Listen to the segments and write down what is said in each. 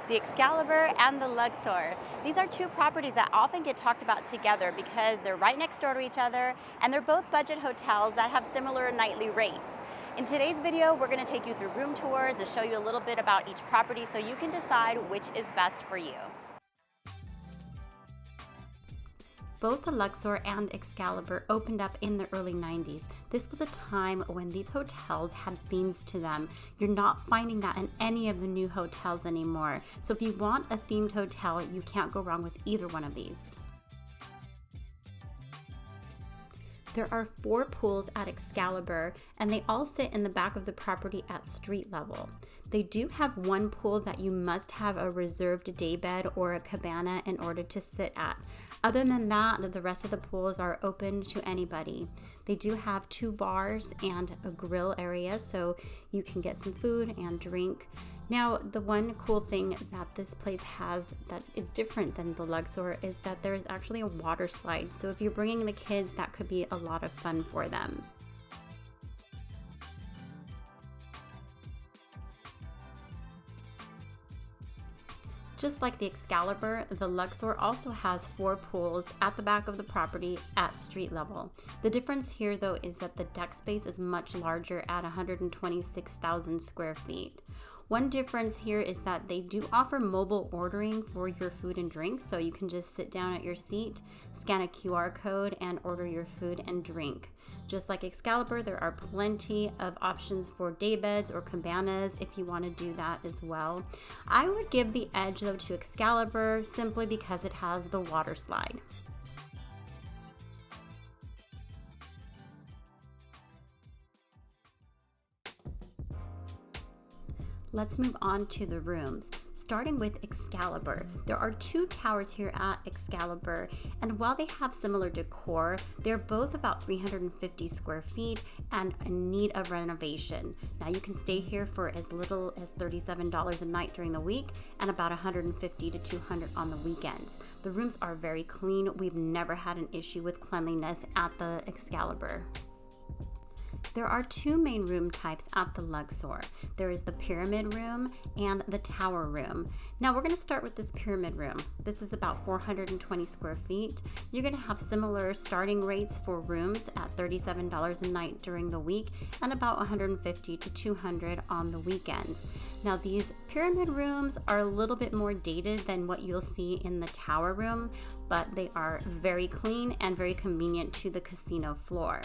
the Excalibur and the Luxor. These are two properties that often get talked about together because they're right next door to each other and they're both budget hotels that have similar nightly rates. In today's video, we're going to take you through room tours and show you a little bit about each property so you can decide which is best for you. Both the Luxor and Excalibur opened up in the early 90s. This was a time when these hotels had themes to them. You're not finding that in any of the new hotels anymore. So if you want a themed hotel, you can't go wrong with either one of these. There are 4 pools at Excalibur, and they all sit in the back of the property at street level. They do have one pool that you must have a reserved daybed or a cabana in order to sit at. Other than that, the rest of the pools are open to anybody. They do have 2 bars and a grill area, so you can get some food and drink. Now, the one cool thing that this place has that is different than the Luxor is that there is actually a water slide. So if you're bringing the kids, that could be a lot of fun for them. Just like the Excalibur, the Luxor also has 4 pools at the back of the property at street level. The difference here though is that the deck space is much larger at 126,000 square feet. One difference here is that they do offer mobile ordering for your food and drinks, so you can just sit down at your seat, scan a QR code, and order your food and drink. Just like Excalibur, there are plenty of options for daybeds or cabanas if you want to do that as well. I would give the edge though to Excalibur simply because it has the water slide. Let's move on to the rooms, starting with Excalibur. There are 2 towers here at Excalibur, and while they have similar decor, they're both about 350 square feet and in need of renovation. Now you can stay here for as little as $37 a night during the week and about $150 to $200 on the weekends. The rooms are very clean. We've never had an issue with cleanliness at the Excalibur. There are 2 main room types at the Luxor. There is the pyramid room and the tower room. Now we're going to start with this pyramid room. This is about 420 square feet. You're going to have similar starting rates for rooms at $37 a night during the week and about $150 to $200 on the weekends. Now these pyramid rooms are a little bit more dated than what you'll see in the tower room, but they are very clean and very convenient to the casino floor.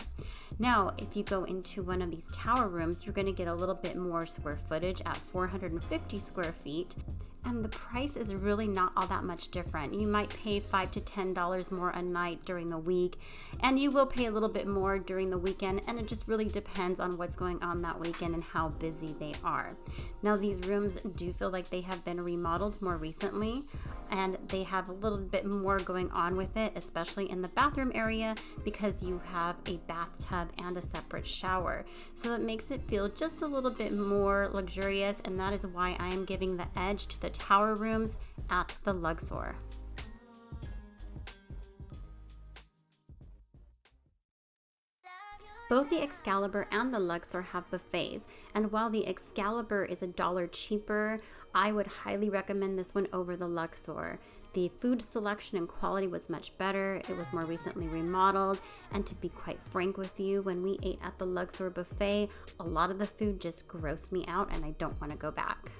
Now, if you go into one of these tower rooms, you're going to get a little bit more square footage at 450 square feet. And the price is really not all that much different. You might pay $5 to $10 more a night during the week, and you will pay a little bit more during the weekend, and it just really depends on what's going on that weekend and how busy they are. Now, these rooms do feel like they have been remodeled more recently, and they have a little bit more going on with it, especially in the bathroom area, because you have a bathtub and a separate shower. So it makes it feel just a little bit more luxurious, and that is why I am giving the edge to the tower rooms at the Luxor. Both the Excalibur and the Luxor have buffets, and while the Excalibur is $1 cheaper, I would highly recommend this one over the Luxor. The food selection and quality was much better, it was more recently remodeled, and to be quite frank with you, when we ate at the Luxor buffet, a lot of the food just grossed me out and I don't want to go back.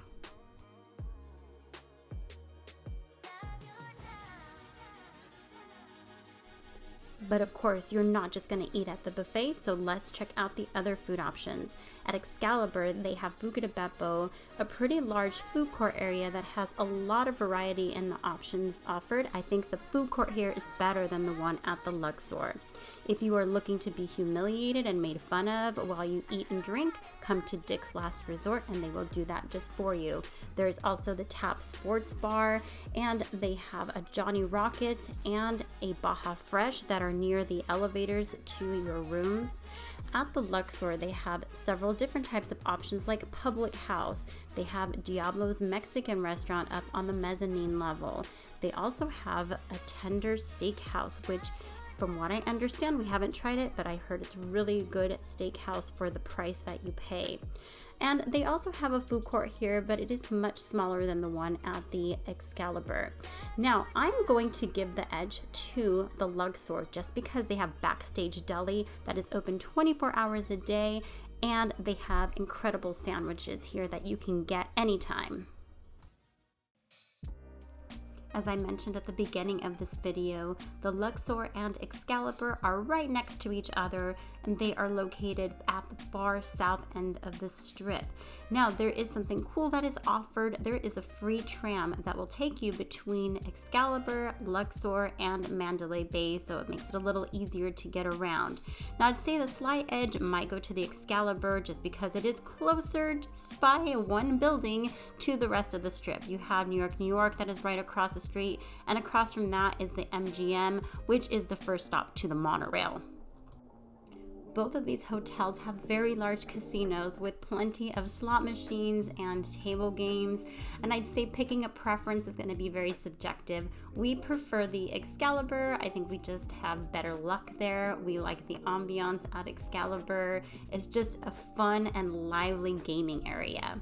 But of course, you're not just going to eat at the buffet, so let's check out the other food options. At Excalibur, they have Buca de Beppo, a pretty large food court area that has a lot of variety in the options offered. I think the food court here is better than the one at the Luxor. If you are looking to be humiliated and made fun of while you eat and drink, come to Dick's Last Resort and they will do that just for you. There is also the Tap Sports Bar, and they have a Johnny Rockets and a Baja Fresh that are near the elevators to your rooms. At the Luxor, they have several different types of options like Public House. They have Diablo's Mexican restaurant up on the mezzanine level. They also have a Tender Steakhouse, which from what I understand, we haven't tried it, but I heard it's really good steakhouse for the price that you pay. And they also have a food court here, but it is much smaller than the one at the Excalibur. Now, I'm going to give the edge to the Luxor just because they have backstage deli that is open 24 hours a day, and they have incredible sandwiches here that you can get anytime. As I mentioned at the beginning of this video, the Luxor and Excalibur are right next to each other, and they are located at the far south end of the strip. Now, there is something cool that is offered. There is a free tram that will take you between Excalibur, Luxor, and Mandalay Bay, so it makes it a little easier to get around. Now, I'd say the slight edge might go to the Excalibur just because it is closer just by one building to the rest of the strip. You have New York that is right across the street, and across from that is the MGM, which is the first stop to the monorail. Both of these hotels have very large casinos with plenty of slot machines and table games, and I'd say picking a preference is going to be very subjective. We prefer the Excalibur. I think we just have better luck there. We like the ambiance at Excalibur. It's just a fun and lively gaming area.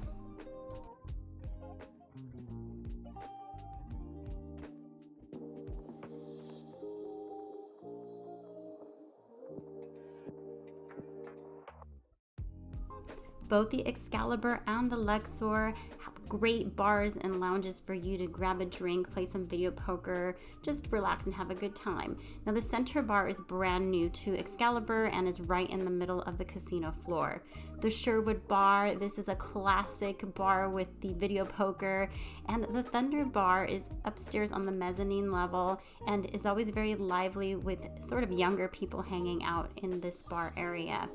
Both the Excalibur and the Luxor have great bars and lounges for you to grab a drink, play some video poker, just relax and have a good time. Now, the center bar is brand new to Excalibur and is right in the middle of the casino floor. The Sherwood Bar, this is a classic bar with the video poker, and the Thunder Bar is upstairs on the mezzanine level and is always very lively with sort of younger people hanging out in this bar area.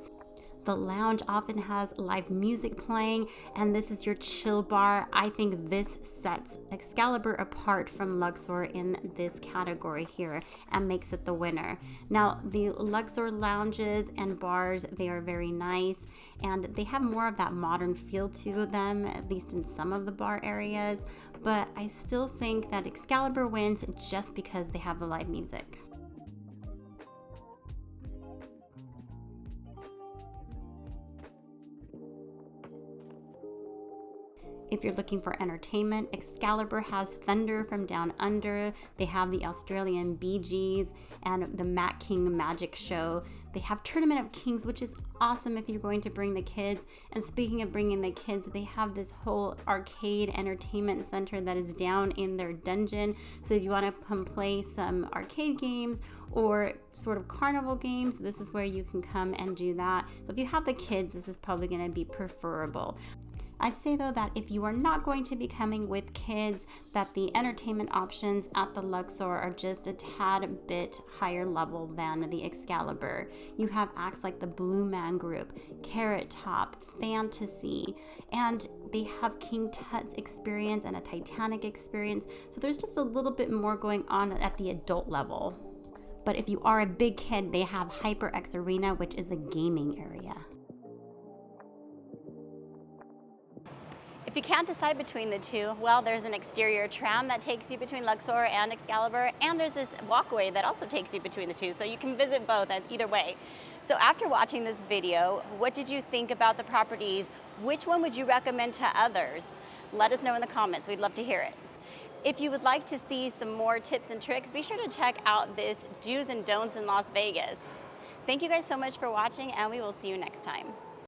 The lounge often has live music playing, and this is your chill bar. I think this sets Excalibur apart from Luxor in this category here and makes it the winner. Now, the Luxor lounges and bars, they are very nice, and they have more of that modern feel to them, at least in some of the bar areas, but I still think that Excalibur wins just because they have the live music. If you're looking for entertainment, Excalibur has Thunder from Down Under. They have the Australian Bee Gees and the Matt King Magic Show. They have Tournament of Kings, which is awesome if you're going to bring the kids. And speaking of bringing the kids, they have this whole arcade entertainment center that is down in their dungeon. So if you want to come play some arcade games or sort of carnival games, this is where you can come and do that. So if you have the kids, this is probably going to be preferable. I'd say though that if you are not going to be coming with kids, that the entertainment options at the Luxor are just a tad bit higher level than the Excalibur. You have acts like the Blue Man Group, Carrot Top, Fantasy, and they have King Tut's experience and a Titanic experience. So there's just a little bit more going on at the adult level. But if you are a big kid, they have HyperX Arena, which is a gaming area. If you can't decide between the two, well, there's an exterior tram that takes you between Luxor and Excalibur, and there's this walkway that also takes you between the two, so you can visit both either way. So after watching this video, what did you think about the properties? Which one would you recommend to others? Let us know in the comments. We'd love to hear it. If you would like to see some more tips and tricks, be sure to check out this Do's and Don'ts in Las Vegas. Thank you guys so much for watching, and we will see you next time.